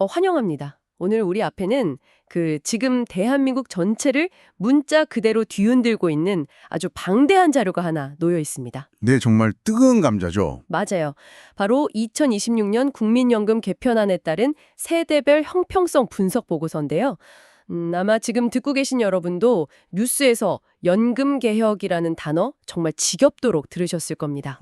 환영합니다. 오늘 우리 앞에는 지금 대한민국 전체를 문자 그대로 뒤흔들고 있는 아주 방대한 자료가 하나 놓여 있습니다. 네, 정말 뜨거운 감자죠. 맞아요. 바로 2026년 국민연금 개편안에 따른 세대별 형평성 분석 보고서인데요. 아마 지금 듣고 계신 여러분도 뉴스에서 연금 개혁이라는 단어 정말 지겹도록 들으셨을 겁니다.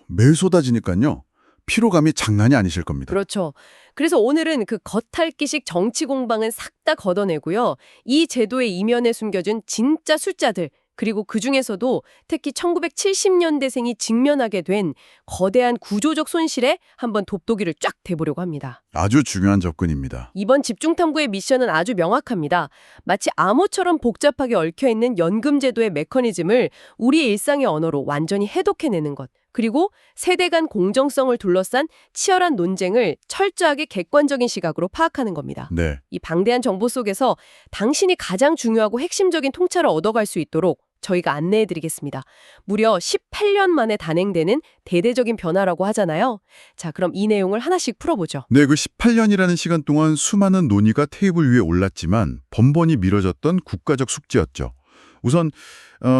매일 쏟아지니까요. 피로감이 장난이 아니실 겁니다. 그렇죠. 그래서 오늘은 그 겉핥기식 정치 공방은 싹 다 걷어내고요. 이 제도의 이면에 숨겨진 진짜 숫자들, 그리고 그중에서도 특히 1970년대생이 직면하게 된 거대한 구조적 손실에 한번 돋보기를 쫙 대보려고 합니다. 아주 중요한 접근입니다. 이번 집중탐구의 미션은 아주 명확합니다. 마치 암호처럼 복잡하게 얽혀있는 연금제도의 메커니즘을 우리 일상의 언어로 완전히 해독해내는 것. 그리고 세대 간 공정성을 둘러싼 치열한 논쟁을 철저하게 객관적인 시각으로 파악하는 겁니다. 네, 이 방대한 정보 속에서 당신이 가장 중요하고 핵심적인 통찰을 얻어갈 수 있도록 저희가 안내해드리겠습니다. 무려 18년 만에 단행되는 대대적인 변화라고 하잖아요. 자, 그럼 이 내용을 하나씩 풀어보죠. 그 18년이라는 시간 동안 수많은 논의가 테이블 위에 올랐지만 번번이 미뤄졌던 국가적 숙제였죠. 우선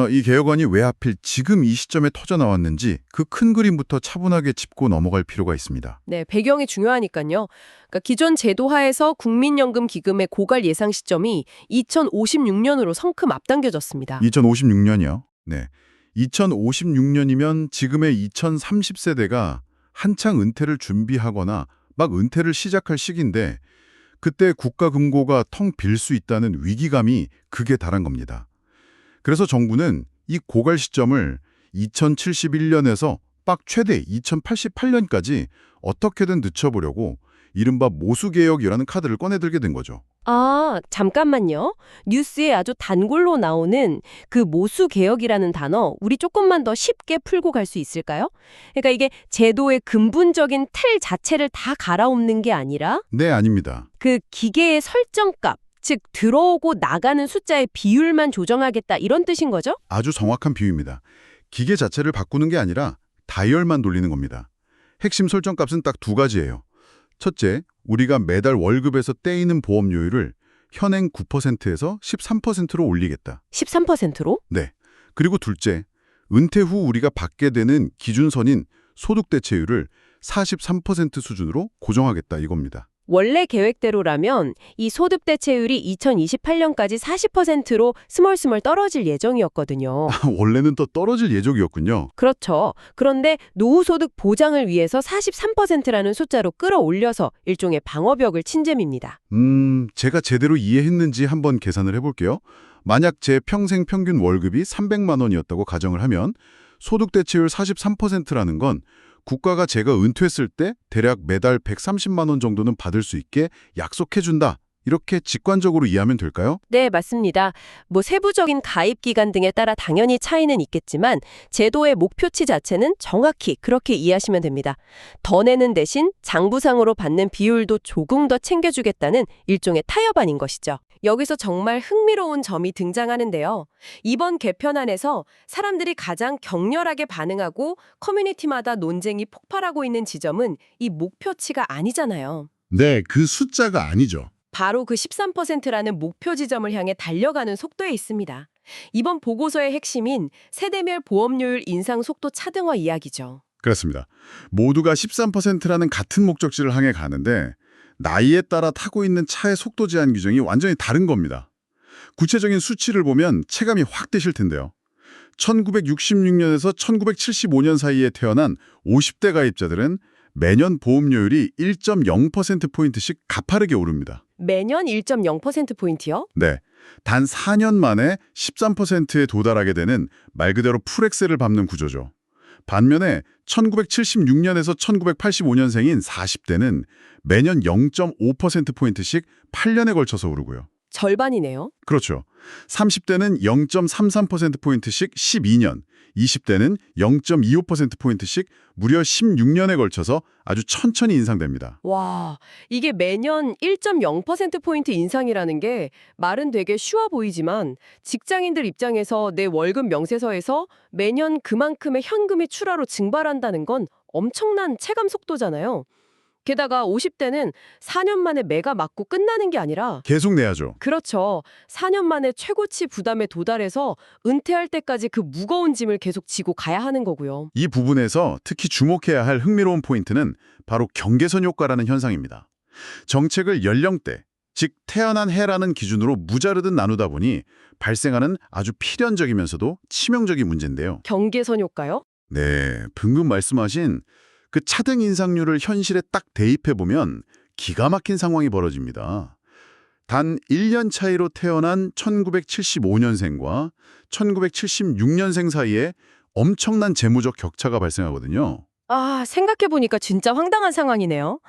이 개혁안이 왜 하필 지금 이 시점에 터져 나왔는지 그 큰 그림부터 차분하게 짚고 넘어갈 필요가 있습니다. 네, 배경이 중요하니까요. 그러니까 기존 제도 하에서 국민연금 기금의 고갈 예상 시점이 2056년으로 성큼 앞당겨졌습니다. 2056년이요? 네. 2056년이면 지금의 2030세대가 한창 은퇴를 준비하거나 막 은퇴를 시작할 시기인데 그때 국가금고가 텅 빌 수 있다는 위기감이 극에 달한 겁니다. 그래서 정부는 이 고갈 시점을 2071년에서 빡 최대 2088년까지 어떻게든 늦춰보려고 이른바 모수개혁이라는 카드를 꺼내들게 된 거죠. 아, 잠깐만요. 뉴스에 아주 단골로 나오는 그 모수개혁이라는 단어, 우리 조금만 더 쉽게 풀고 갈 수 있을까요? 그러니까 이게 제도의 근본적인 틀 자체를 다 갈아엎는 게 아니라 네, 아닙니다. 그 기계의 설정값, 즉 들어오고 나가는 숫자의 비율만 조정하겠다 이런 뜻인 거죠? 아주 정확한 비유입니다. 기계 자체를 바꾸는 게 아니라 다이얼만 돌리는 겁니다. 핵심 설정값은 딱 두 가지예요. 첫째, 우리가 매달 월급에서 떼이는 보험료율을 현행 9%에서 13%로 올리겠다. 13%로? 네. 그리고 둘째, 은퇴 후 우리가 받게 되는 기준선인 소득대체율을 43% 수준으로 고정하겠다 이겁니다. 원래 계획대로라면 이 소득 대체율이 2028년까지 40%로 스멀스멀 떨어질 예정이었거든요. 원래는 또 떨어질 예정이었군요. 그렇죠. 그런데 노후소득 보장을 위해서 43%라는 숫자로 끌어올려서 일종의 방어벽을 친 셈입니다. 제가 제대로 이해했는지 한번 계산을 해볼게요. 만약 제 평생 평균 월급이 300만 원이었다고 가정을 하면 소득대체율 43%라는 건 국가가 제가 은퇴했을 때 대략 매달 130만 원 정도는 받을 수 있게 약속해준다. 이렇게 직관적으로 이해하면 될까요? 네, 맞습니다. 세부적인 가입 기간 등에 따라 당연히 차이는 있겠지만 제도의 목표치 자체는 정확히 그렇게 이해하시면 됩니다. 더 내는 대신 장부상으로 받는 비율도 조금 더 챙겨주겠다는 일종의 타협안인 것이죠. 여기서 정말 흥미로운 점이 등장하는데요. 이번 개편안에서 사람들이 가장 격렬하게 반응하고 커뮤니티마다 논쟁이 폭발하고 있는 지점은 이 목표치가 아니잖아요. 네, 그 숫자가 아니죠. 바로 그 13%라는 목표 지점을 향해 달려가는 속도에 있습니다. 이번 보고서의 핵심인 세대별 보험료율 인상 속도 차등화 이야기죠. 그렇습니다. 모두가 13%라는 같은 목적지를 향해 가는데 나이에 따라 타고 있는 차의 속도 제한 규정이 완전히 다른 겁니다. 구체적인 수치를 보면 체감이 확 되실 텐데요. 1966년에서 1975년 사이에 태어난 50대 가입자들은 매년 보험료율이 1.0%포인트씩 가파르게 오릅니다. 매년 1.0%포인트요? 네. 단 4년 만에 13%에 도달하게 되는 말 그대로 풀엑셀을 밟는 구조죠. 반면에 1976년에서 1985년생인 40대는 매년 0.5%포인트씩 8년에 걸쳐서 오르고요. 절반이네요. 그렇죠. 30대는 0.33%포인트씩 12년, 20대는 0.25%포인트씩 무려 16년에 걸쳐서 아주 천천히 인상됩니다. 와, 이게 매년 1.0%포인트 인상이라는 게 말은 되게 쉬워 보이지만 직장인들 입장에서 내 월급 명세서에서 매년 그만큼의 현금이 추가로 증발한다는 건 엄청난 체감 속도잖아요. 게다가 50대는 4년 만에 매가 맞고 끝나는 게 아니라 계속 내야죠. 그렇죠. 4년 만에 최고치 부담에 도달해서 은퇴할 때까지 그 무거운 짐을 계속 지고 가야 하는 거고요. 이 부분에서 특히 주목해야 할 흥미로운 포인트는 바로 경계선 효과라는 현상입니다. 정책을 연령대, 즉 태어난 해라는 기준으로 무자르듯 나누다 보니 발생하는 아주 필연적이면서도 치명적인 문제인데요. 경계선 효과요? 네, 방금 말씀하신 그 차등 인상률을 현실에 딱 대입해보면 기가 막힌 상황이 벌어집니다. 단 1년 차이로 태어난 1975년생과 1976년생 사이에 엄청난 재무적 격차가 발생하거든요. 아, 생각해보니까 진짜 황당한 상황이네요.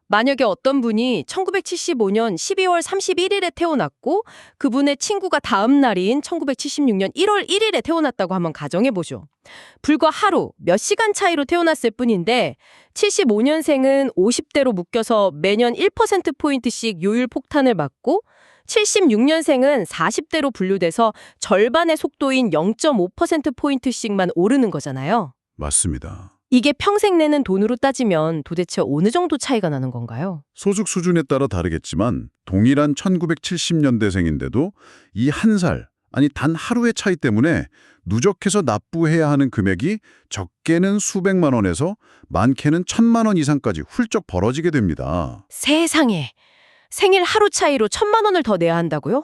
만약에 어떤 분이 1975년 12월 31일에 태어났고 그분의 친구가 다음 날인 1976년 1월 1일에 태어났다고 한번 가정해보죠. 불과 하루, 몇 시간 차이로 태어났을 뿐인데 75년생은 50대로 묶여서 매년 1%포인트씩 요율 폭탄을 맞고 76년생은 40대로 분류돼서 절반의 속도인 0.5%포인트씩만 오르는 거잖아요. 맞습니다. 이게 평생 내는 돈으로 따지면 도대체 어느 정도 차이가 나는 건가요? 소득 수준에 따라 다르겠지만 동일한 1970년대생인데도 이 한 살, 아니 단 하루의 차이 때문에 누적해서 납부해야 하는 금액이 적게는 수백만 원에서 많게는 1,000만 원 이상까지 훌쩍 벌어지게 됩니다. 세상에! 생일 하루 차이로 1,000만 원을 더 내야 한다고요?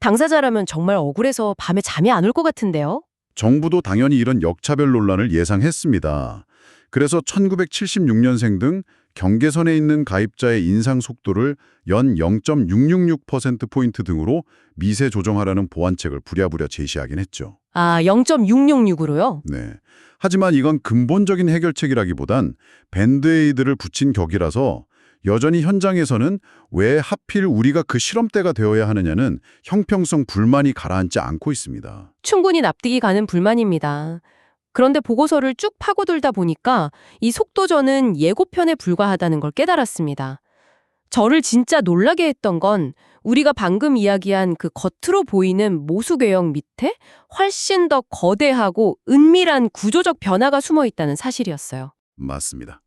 당사자라면 정말 억울해서 밤에 잠이 안 올 것 같은데요? 정부도 당연히 이런 역차별 논란을 예상했습니다. 그래서 1976년생 등 경계선에 있는 가입자의 인상 속도를 연 0.666%포인트 등으로 미세 조정하라는 보완책을 부랴부랴 제시하긴 했죠. 아, 0.666으로요? 네. 하지만 이건 근본적인 해결책이라기보단 밴드에이드를 붙인 격이라서 여전히 현장에서는 왜 하필 우리가 그 실험대가 되어야 하느냐는 형평성 불만이 가라앉지 않고 있습니다. 충분히 납득이 가는 불만입니다. 그런데 보고서를 쭉 파고들다 보니까 이 속도전은 예고편에 불과하다는 걸 깨달았습니다. 저를 진짜 놀라게 했던 건 우리가 방금 이야기한 그 겉으로 보이는 모수 개혁 밑에 훨씬 더 거대하고 은밀한 구조적 변화가 숨어 있다는 사실이었어요. 맞습니다.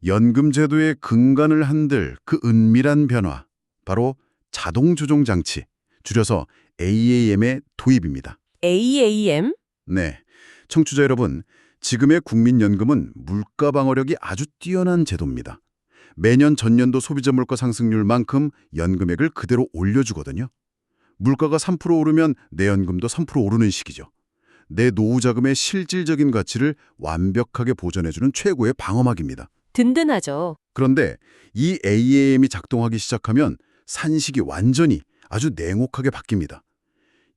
연금제도의 근간을 흔들 그 은밀한 변화, 바로 자동조정 장치, 줄여서 AAM의 도입입니다. AAM? 네, 청취자 여러분, 지금의 국민연금은 물가 방어력이 아주 뛰어난 제도입니다. 매년 전년도 소비자 물가 상승률만큼 연금액을 그대로 올려주거든요. 물가가 3% 오르면 내 연금도 3% 오르는 시기죠. 내 노후 자금의 실질적인 가치를 완벽하게 보전해주는 최고의 방어막입니다. 든든하죠. 그런데 이 AAM이 작동하기 시작하면 산식이 완전히 아주 냉혹하게 바뀝니다.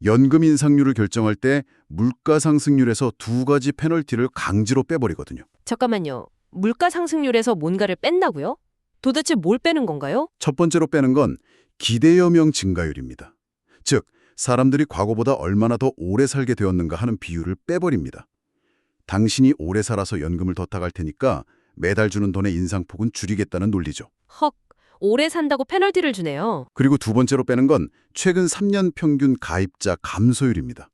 연금 인상률을 결정할 때 물가 상승률에서 두 가지 페널티를 강제로 빼버리거든요. 잠깐만요. 물가 상승률에서 뭔가를 뺀다고요? 도대체 뭘 빼는 건가요? 첫 번째로 빼는 건 기대여명 증가율입니다. 즉, 사람들이 과거보다 얼마나 더 오래 살게 되었는가 하는 비율을 빼버립니다. 당신이 오래 살아서 연금을 더 타갈 테니까 매달 주는 돈의 인상폭은 줄이겠다는 논리죠. 헉, 오래 산다고 페널티를 주네요. 그리고 두 번째로 빼는 건 최근 3년 평균 가입자 감소율입니다.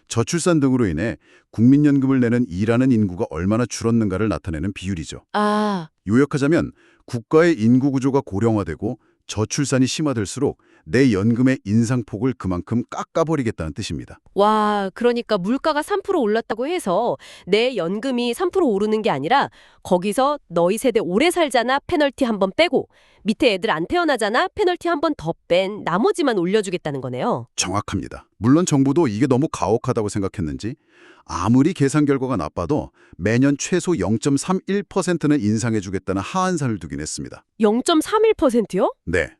저출산 등으로 인해 국민연금을 내는 일하는 인구가 얼마나 줄었는가를 나타내는 비율이죠. 아, 요약하자면 국가의 인구 구조가 고령화되고 저출산이 심화될수록 내 연금의 인상폭을 그만큼 깎아버리겠다는 뜻입니다. 와, 그러니까 물가가 3% 올랐다고 해서 내 연금이 3% 오르는 게 아니라 거기서 너희 세대 오래 살잖아 페널티 한 번 빼고 밑에 애들 안 태어나잖아 페널티 한 번 더 뺀 나머지만 올려주겠다는 거네요. 정확합니다. 물론 정부도 이게 너무 가혹하다고 생각했는지 아무리 계산 결과가 나빠도 매년 최소 0.31%는 인상해주겠다는 하한선을 두긴 했습니다. 0.31%요? 네.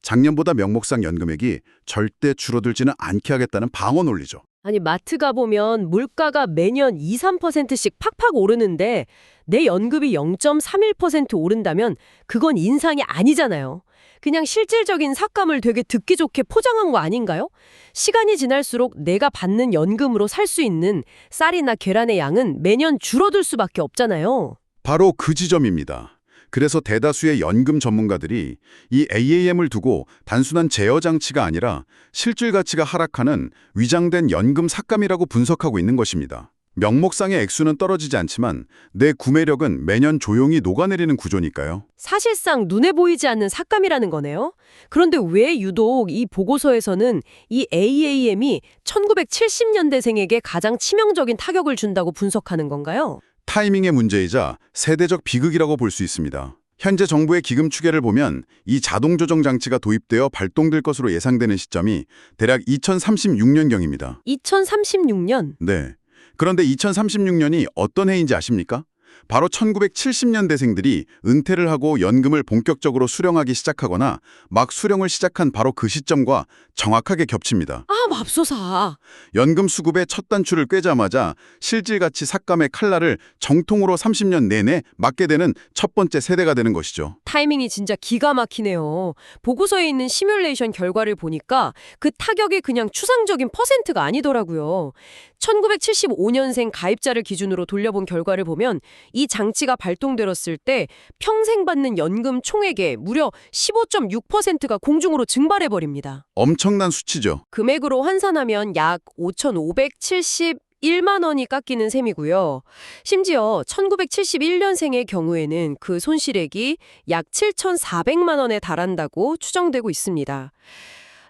작년보다 명목상 연금액이 절대 줄어들지는 않게 하겠다는 방어 논리죠. 아니 마트 가보면 물가가 매년 2, 3%씩 팍팍 오르는데 내 연금이 0.31% 오른다면 그건 인상이 아니잖아요. 그냥 실질적인 삭감을 되게 듣기 좋게 포장한 거 아닌가요? 시간이 지날수록 내가 받는 연금으로 살 수 있는 쌀이나 계란의 양은 매년 줄어들 수밖에 없잖아요. 바로 그 지점입니다. 그래서 대다수의 연금 전문가들이 이 AAM을 두고 단순한 제어 장치가 아니라 실질 가치가 하락하는 위장된 연금 삭감이라고 분석하고 있는 것입니다. 명목상의 액수는 떨어지지 않지만 내 구매력은 매년 조용히 녹아내리는 구조니까요. 사실상 눈에 보이지 않는 삭감이라는 거네요. 그런데 왜 유독 이 보고서에서는 이 AAM이 1970년대생에게 가장 치명적인 타격을 준다고 분석하는 건가요? 타이밍의 문제이자 세대적 비극이라고 볼 수 있습니다. 현재 정부의 기금 추계를 보면 이 자동 조정 장치가 도입되어 발동될 것으로 예상되는 시점이 대략 2036년경입니다. 2036년. 네. 그런데 2036년이 어떤 해인지 아십니까? 바로 1970년대생들이 은퇴를 하고 연금을 본격적으로 수령하기 시작하거나 막 수령을 시작한 바로 그 시점과 정확하게 겹칩니다. 아, 맙소사. 연금 수급의 첫 단추를 꿰자마자 실질가치 삭감의 칼날을 정통으로 30년 내내 맞게 되는 첫 번째 세대가 되는 것이죠. 타이밍이 진짜 기가 막히네요. 보고서에 있는 시뮬레이션 결과를 보니까 그 타격이 그냥 추상적인 퍼센트가 아니더라고요. 1975년생 가입자를 기준으로 돌려본 결과를 보면 이 장치가 발동되었을 때 평생 받는 연금 총액의 무려 15.6%가 공중으로 증발해버립니다. 엄청난 수치죠. 금액으로 환산하면 약 5,571만 원이 깎이는 셈이고요. 심지어 1971년생의 경우에는 그 손실액이 약 7,400만 원에 달한다고 추정되고 있습니다.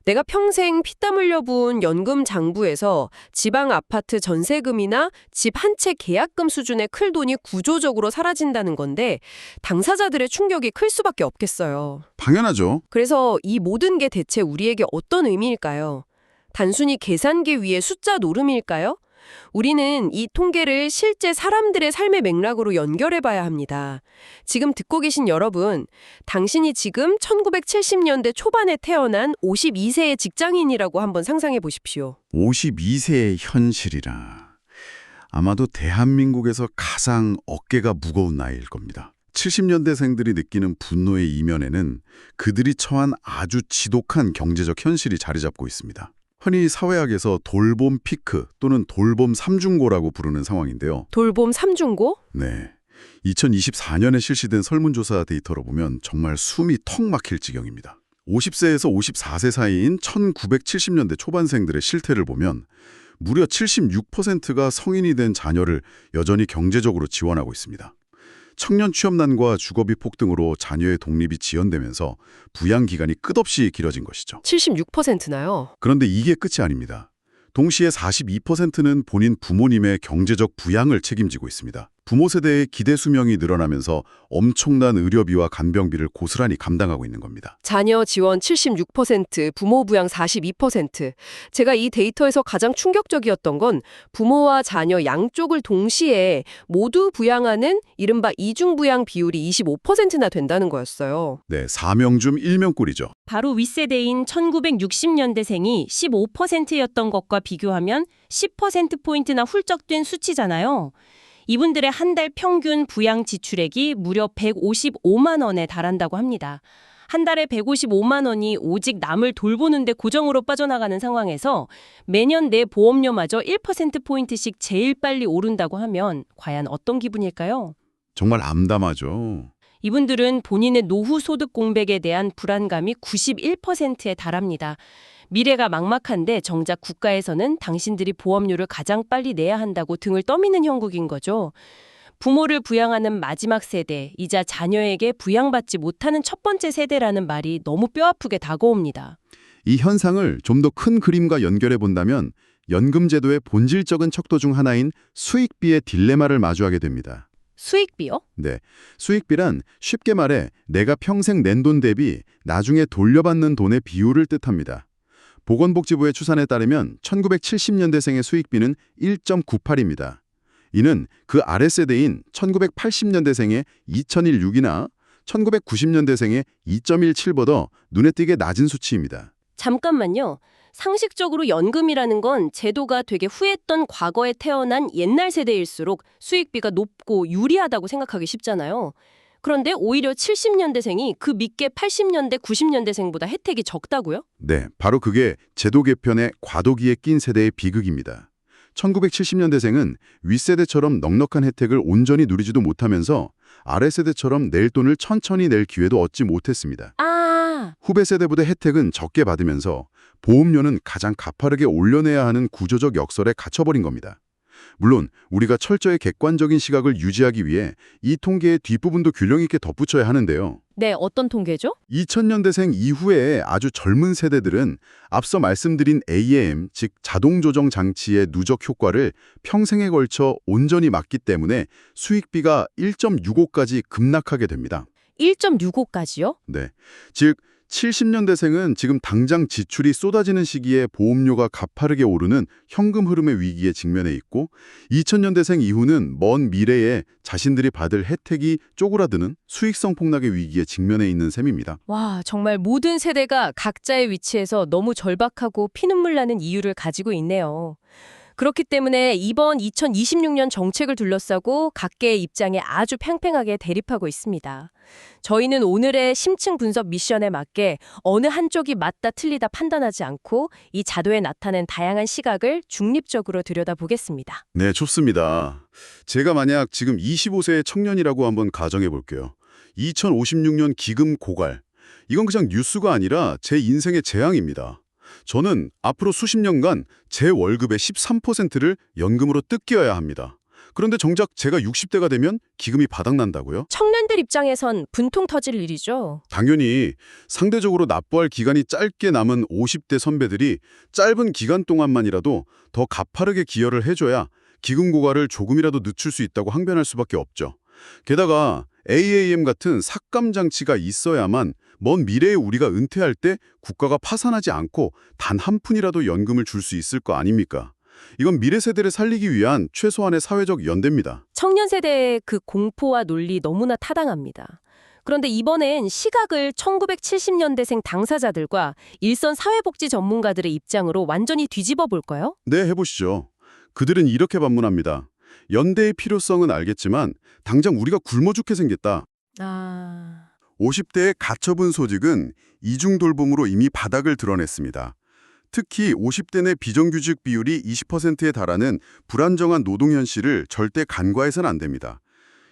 내가 평생 피땀 흘려 부은 연금 장부에서 지방 아파트 전세금이나 집 한 채 계약금 수준의 클 돈이 구조적으로 사라진다는 건데 당사자들의 충격이 클 수밖에 없겠어요. 당연하죠. 그래서 이 모든 게 대체 우리에게 어떤 의미일까요? 단순히 계산기 위의 숫자 노름일까요? 우리는 이 통계를 실제 사람들의 삶의 맥락으로 연결해 봐야 합니다. 지금 듣고 계신 여러분, 당신이 지금 1970년대 초반에 태어난 52세의 직장인이라고 한번 상상해 보십시오. 52세의 현실이라. 아마도 대한민국에서 가장 어깨가 무거운 나이일 겁니다. 70년대생들이 느끼는 분노의 이면에는 그들이 처한 아주 지독한 경제적 현실이 자리 잡고 있습니다. 흔히 사회학에서 돌봄 피크 또는 돌봄 삼중고라고 부르는 상황인데요. 돌봄 삼중고? 네. 2024년에 실시된 설문조사 데이터로 보면 정말 숨이 턱 막힐 지경입니다. 50세에서 54세 사이인 1970년대 초반생들의 실태를 보면 무려 76%가 성인이 된 자녀를 여전히 경제적으로 지원하고 있습니다. 청년 취업난과 주거비 폭등으로 자녀의 독립이 지연되면서 부양 기간이 끝없이 길어진 것이죠. 76%나요? 그런데 이게 끝이 아닙니다. 동시에 42%는 본인 부모님의 경제적 부양을 책임지고 있습니다. 부모 세대의 기대 수명이 늘어나면서 엄청난 의료비와 간병비를 고스란히 감당하고 있는 겁니다. 자녀 지원 76%, 부모 부양 42%. 제가 이 데이터에서 가장 충격적이었던 건 부모와 자녀 양쪽을 동시에 모두 부양하는 이른바 이중부양 비율이 25%나 된다는 거였어요. 네, 4명중 1명꼴이죠. 바로 윗세대인 1960년대생이 15%였던 것과 비교하면 10%포인트나 훌쩍 뛴 수치잖아요. 이분들의 한 달 평균 부양 지출액이 무려 155만 원에 달한다고 합니다. 한 달에 155만 원이 오직 남을 돌보는데 고정으로 빠져나가는 상황에서 매년 내 보험료마저 1%포인트씩 제일 빨리 오른다고 하면 과연 어떤 기분일까요? 정말 암담하죠. 이분들은 본인의 노후 소득 공백에 대한 불안감이 91%에 달합니다. 미래가 막막한데 정작 국가에서는 당신들이 보험료를 가장 빨리 내야 한다고 등을 떠미는 형국인 거죠. 부모를 부양하는 마지막 세대이자 자녀에게 부양받지 못하는 첫 번째 세대라는 말이 너무 뼈아프게 다가옵니다. 이 현상을 좀 더 큰 그림과 연결해 본다면 연금제도의 본질적인 척도 중 하나인 수익비의 딜레마를 마주하게 됩니다. 수익비요? 네, 수익비란 쉽게 말해 내가 평생 낸 돈 대비 나중에 돌려받는 돈의 비율을 뜻합니다. 보건복지부의 추산에 따르면 1970년대생의 수익비는 1.98입니다. 이는 그 아랫세대인 1980년대생의 2,016이나 1990년대생의 2.17보다 눈에 띄게 낮은 수치입니다. 잠깐만요. 상식적으로 연금이라는 건 제도가 되게 후했던 과거에 태어난 옛날 세대일수록 수익비가 높고 유리하다고 생각하기 쉽잖아요. 그런데 오히려 70년대생이 그 밑게 80년대, 90년대생보다 혜택이 적다고요? 네, 바로 그게 제도 개편의 과도기에 낀 세대의 비극입니다. 1970년대생은 윗세대처럼 넉넉한 혜택을 온전히 누리지도 못하면서 아랫세대처럼 낼 돈을 천천히 낼 기회도 얻지 못했습니다. 후배 세대보다 혜택은 적게 받으면서 보험료는 가장 가파르게 올려내야 하는 구조적 역설에 갇혀버린 겁니다. 물론 우리가 철저히 객관적인 시각을 유지하기 위해 이 통계의 뒷부분도 균형 있게 덧붙여야 하는데요. 네, 어떤 통계죠? 2000년대생 이후에 아주 젊은 세대들은 앞서 말씀드린 AAM, 즉 자동 조정 장치의 누적 효과를 평생에 걸쳐 온전히 맞기 때문에 수익비가 1.65까지 급락하게 됩니다. 1.65까지요? 네. 즉 70년대생은 지금 당장 지출이 쏟아지는 시기에 보험료가 가파르게 오르는 현금 흐름의 위기에 직면해 있고 2000년대생 이후는 먼 미래에 자신들이 받을 혜택이 쪼그라드는 수익성 폭락의 위기에 직면해 있는 셈입니다. 와, 정말 모든 세대가 각자의 위치에서 너무 절박하고 피눈물 나는 이유를 가지고 있네요. 그렇기 때문에 이번 2026년 정책을 둘러싸고 각계의 입장에 아주 팽팽하게 대립하고 있습니다. 저희는 오늘의 심층 분석 미션에 맞게 어느 한쪽이 맞다 틀리다 판단하지 않고 이 자료에 나타낸 다양한 시각을 중립적으로 들여다보겠습니다. 네, 좋습니다. 제가 만약 지금 25세의 청년이라고 한번 가정해 볼게요. 2056년 기금 고갈. 이건 그냥 뉴스가 아니라 제 인생의 재앙입니다. 저는 앞으로 수십 년간 제 월급의 13%를 연금으로 뜯겨야 합니다. 그런데 정작 제가 60대가 되면 기금이 바닥난다고요? 청년들 입장에선 분통 터질 일이죠. 당연히 상대적으로 납부할 기간이 짧게 남은 50대 선배들이 짧은 기간 동안만이라도 더 가파르게 기여를 해줘야 기금 고갈을 조금이라도 늦출 수 있다고 항변할 수밖에 없죠. 게다가 AAM 같은 삭감 장치가 있어야만 먼 미래에 우리가 은퇴할 때 국가가 파산하지 않고 단 한 푼이라도 연금을 줄 수 있을 거 아닙니까? 이건 미래 세대를 살리기 위한 최소한의 사회적 연대입니다. 청년 세대의 그 공포와 논리 너무나 타당합니다. 그런데 이번엔 시각을 1970년대생 당사자들과 일선 사회복지 전문가들의 입장으로 완전히 뒤집어 볼까요? 네, 해보시죠. 그들은 이렇게 반문합니다. 연대의 필요성은 알겠지만 당장 우리가 굶어 죽게 생겼다. 50대의 가처분 소득은 이중 돌봄으로 이미 바닥을 드러냈습니다. 특히 50대 내 비정규직 비율이 20%에 달하는 불안정한 노동 현실을 절대 간과해서는 안 됩니다.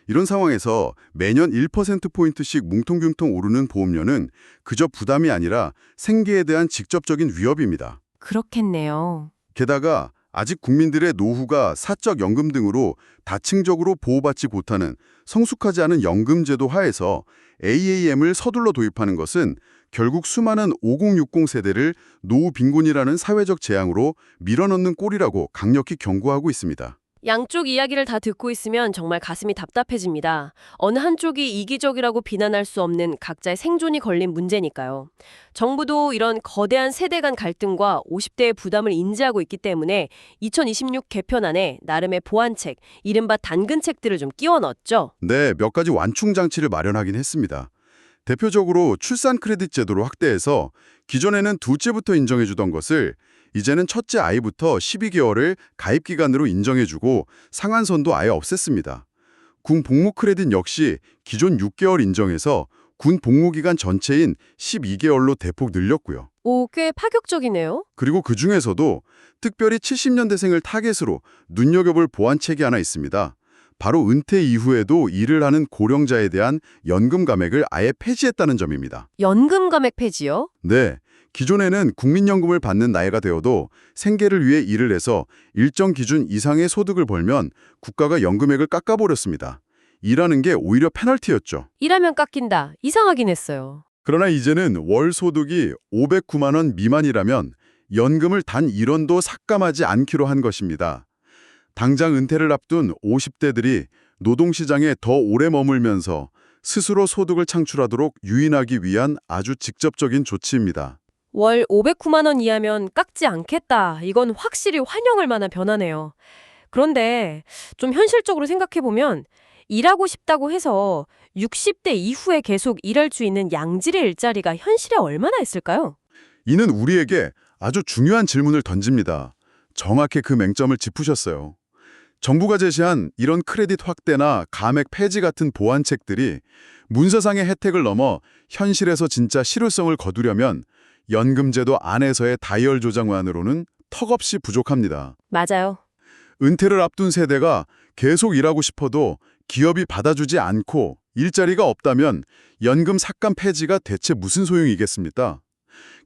이런 상황에서 매년 1%포인트씩 뭉텅뭉텅 오르는 보험료는 그저 부담이 아니라 생계에 대한 직접적인 위협입니다. 그렇겠네요. 게다가 아직 국민들의 노후가 사적 연금 등으로 다층적으로 보호받지 못하는 성숙하지 않은 연금제도 하에서 AAM을 서둘러 도입하는 것은 결국 수많은 5060 세대를 노후 빈곤이라는 사회적 재앙으로 밀어넣는 꼴이라고 강력히 경고하고 있습니다. 양쪽 이야기를 다 듣고 있으면 정말 가슴이 답답해집니다. 어느 한쪽이 이기적이라고 비난할 수 없는 각자의 생존이 걸린 문제니까요. 정부도 이런 거대한 세대 간 갈등과 50대의 부담을 인지하고 있기 때문에 2026 개편안에 나름의 보완책, 이른바 단근책들을 좀 끼워 넣었죠. 네, 몇 가지 완충 장치를 마련하긴 했습니다. 대표적으로 출산 크레딧 제도를 확대해서 기존에는 둘째부터 인정해주던 것을 이제는 첫째 아이부터 12개월을 가입기간으로 인정해주고 상한선도 아예 없앴습니다. 군 복무 크레딧 역시 기존 6개월 인정해서 군 복무기간 전체인 12개월로 대폭 늘렸고요. 오, 꽤 파격적이네요. 그리고 그중에서도 특별히 70년대생을 타겟으로 눈여겨볼 보완책이 하나 있습니다. 바로 은퇴 이후에도 일을 하는 고령자에 대한 연금 감액을 아예 폐지했다는 점입니다. 연금 감액 폐지요? 네, 기존에는 국민연금을 받는 나이가 되어도 생계를 위해 일을 해서 일정 기준 이상의 소득을 벌면 국가가 연금액을 깎아버렸습니다. 일하는 게 오히려 페널티였죠. 일하면 깎인다. 이상하긴 했어요. 그러나 이제는 월 소득이 509만 원 미만이라면 연금을 단 1원도 삭감하지 않기로 한 것입니다. 당장 은퇴를 앞둔 50대들이 노동시장에 더 오래 머물면서 스스로 소득을 창출하도록 유인하기 위한 아주 직접적인 조치입니다. 월 509만 원 이하면 깎지 않겠다. 이건 확실히 환영할 만한 변화네요. 그런데 좀 현실적으로 생각해보면 일하고 싶다고 해서 60대 이후에 계속 일할 수 있는 양질의 일자리가 현실에 얼마나 있을까요? 이는 우리에게 아주 중요한 질문을 던집니다. 정확히 그 맹점을 짚으셨어요. 정부가 제시한 이런 크레딧 확대나 감액 폐지 같은 보완책들이 문서상의 혜택을 넘어 현실에서 진짜 실효성을 거두려면 연금제도 안에서의 다이얼 조정만으로는 턱없이 부족합니다. 맞아요. 은퇴를 앞둔 세대가 계속 일하고 싶어도 기업이 받아주지 않고 일자리가 없다면 연금 삭감 폐지가 대체 무슨 소용이겠습니까?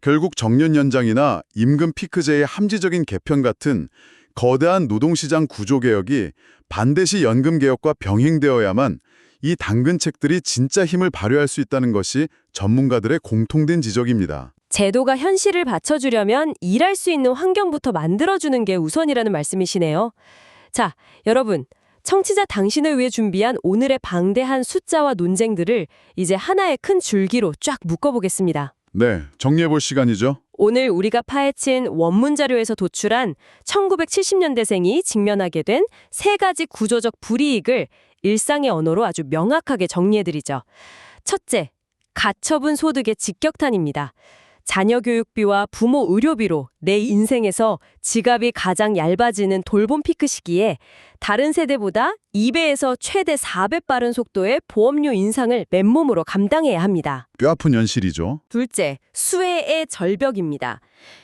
결국 정년 연장이나 임금 피크제의 함지적인 개편 같은 거대한 노동시장 구조개혁이 반드시 연금개혁과 병행되어야만 이 당근책들이 진짜 힘을 발휘할 수 있다는 것이 전문가들의 공통된 지적입니다. 제도가 현실을 받쳐주려면 일할 수 있는 환경부터 만들어주는 게 우선이라는 말씀이시네요. 자, 여러분. 청취자 당신을 위해 준비한 오늘의 방대한 숫자와 논쟁들을 이제 하나의 큰 줄기로 쫙 묶어보겠습니다. 네, 정리해볼 시간이죠. 오늘 우리가 파헤친 원문 자료에서 도출한 1970년대생이 직면하게 된 세 가지 구조적 불이익을 일상의 언어로 아주 명확하게 정리해드리죠. 첫째, 가처분 소득의 직격탄입니다. 자녀 교육비와 부모 의료비로 내 인생에서 지갑이 가장 얇아지는 돌봄 피크 시기에 다른 세대보다 2배에서 최대 4배 빠른 속도의 보험료 인상을 맨몸으로 감당해야 합니다. 뼈아픈 현실이죠. 둘째, 수혜의 절벽입니다.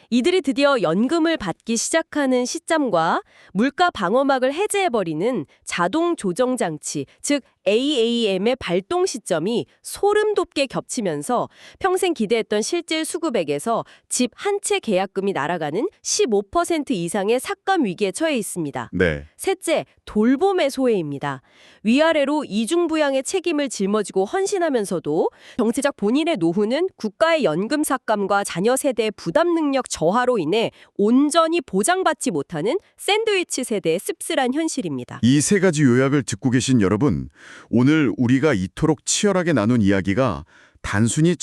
이들이 드디어 연금을 받기 시작하는 시점과 물가 방어막을 해제해버리는 자동 조정 장치, 즉 AAM의 발동 시점이 소름 돋게 겹치면서 평생 기대했던 실질 수급액에서 집 한 채 계약금이 날아가는 15% 이상의 삭감 위기에 처해 있습니다. 네. 셋째, 돌봄의 소외입니다. 위아래로 이중부양의 책임을 짊어지고 헌신하면서도 정치적 본인의 노후는 국가의 연금 삭감과 자녀 세대의 부담 능력 저하로 인해 온전히 보장받지 못하는 샌드위치 세대의 씁쓸한 현실입니다. 이 세 가지 요약을 듣고 계신 여러분, 오늘 우리가 이토록 치열하게 나눈 이야기가 단순히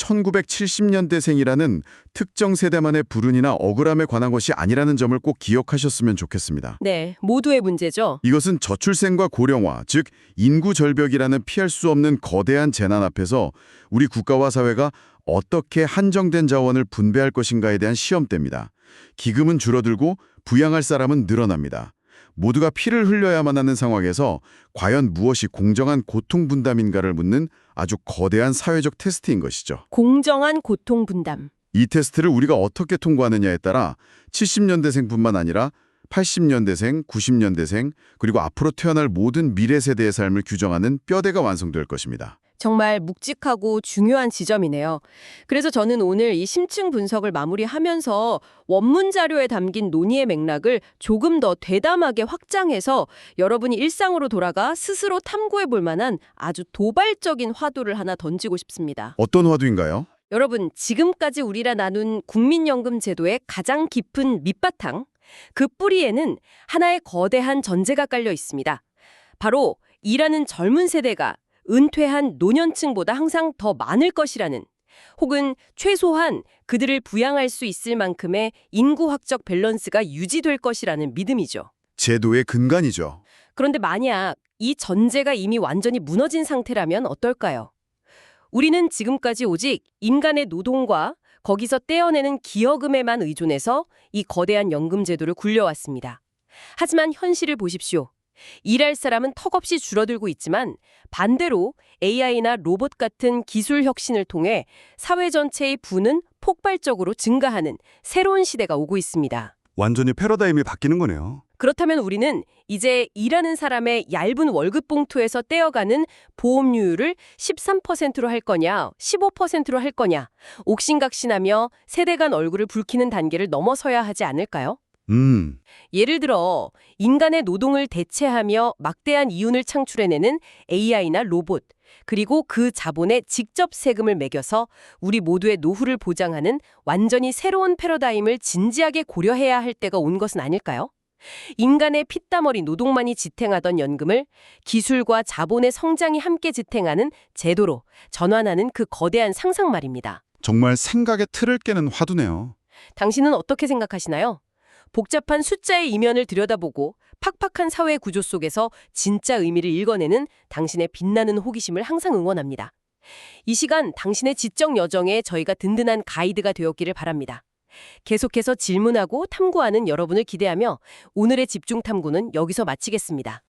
1970년대생이라는 특정 세대만의 불운이나 억울함에 관한 것이 아니라는 점을 꼭 기억하셨으면 좋겠습니다. 네, 모두의 문제죠. 이것은 저출생과 고령화, 즉 인구 절벽이라는 피할 수 없는 거대한 재난 앞에서 우리 국가와 사회가 어떻게 한정된 자원을 분배할 것인가에 대한 시험대입니다. 기금은 줄어들고 부양할 사람은 늘어납니다. 모두가 피를 흘려야만 하는 상황에서 과연 무엇이 공정한 고통 분담인가를 묻는 아주 거대한 사회적 테스트인 것이죠. 공정한 고통 분담. 이 테스트를 우리가 어떻게 통과하느냐에 따라 70년대생뿐만 아니라 80년대생, 90년대생, 그리고 앞으로 태어날 모든 미래 세대의 삶을 규정하는 뼈대가 완성될 것입니다. 정말 묵직하고 중요한 지점이네요. 그래서 저는 오늘 이 심층 분석을 마무리하면서 원문 자료에 담긴 논의의 맥락을 조금 더 대담하게 확장해서 여러분이 일상으로 돌아가 스스로 탐구해 볼 만한 아주 도발적인 화두를 하나 던지고 싶습니다. 어떤 화두인가요? 여러분, 지금까지 우리가 나눈 국민연금 제도의 가장 깊은 밑바탕, 그 뿌리에는 하나의 거대한 전제가 깔려 있습니다. 바로 일하는 젊은 세대가 은퇴한 노년층보다 항상 더 많을 것이라는, 혹은 최소한 그들을 부양할 수 있을 만큼의 인구학적 밸런스가 유지될 것이라는 믿음이죠. 제도의 근간이죠. 그런데 만약 이 전제가 이미 완전히 무너진 상태라면 어떨까요? 우리는 지금까지 오직 인간의 노동과 거기서 떼어내는 기여금에만 의존해서 이 거대한 연금 제도를 굴려왔습니다. 하지만 현실을 보십시오. 일할 사람은 턱없이 줄어들고 있지만 반대로 AI나 로봇 같은 기술 혁신을 통해 사회 전체의 부는 폭발적으로 증가하는 새로운 시대가 오고 있습니다. 완전히 패러다임이 바뀌는 거네요. 그렇다면 우리는 이제 일하는 사람의 얇은 월급 봉투에서 떼어가는 보험료율을 13%로 할 거냐, 15%로 할 거냐, 옥신각신하며 세대 간 얼굴을 붉히는 단계를 넘어서야 하지 않을까요? 예를 들어 인간의 노동을 대체하며 막대한 이윤을 창출해내는 AI나 로봇, 그리고 그 자본에 직접 세금을 매겨서 우리 모두의 노후를 보장하는 완전히 새로운 패러다임을 진지하게 고려해야 할 때가 온 것은 아닐까요? 인간의 피땀어리 노동만이 지탱하던 연금을 기술과 자본의 성장이 함께 지탱하는 제도로 전환하는 그 거대한 상상 말입니다. 정말 생각의 틀을 깨는 화두네요. 당신은 어떻게 생각하시나요? 복잡한 숫자의 이면을 들여다보고 팍팍한 사회 구조 속에서 진짜 의미를 읽어내는 당신의 빛나는 호기심을 항상 응원합니다. 이 시간 당신의 지적 여정에 저희가 든든한 가이드가 되었기를 바랍니다. 계속해서 질문하고 탐구하는 여러분을 기대하며 오늘의 집중 탐구는 여기서 마치겠습니다.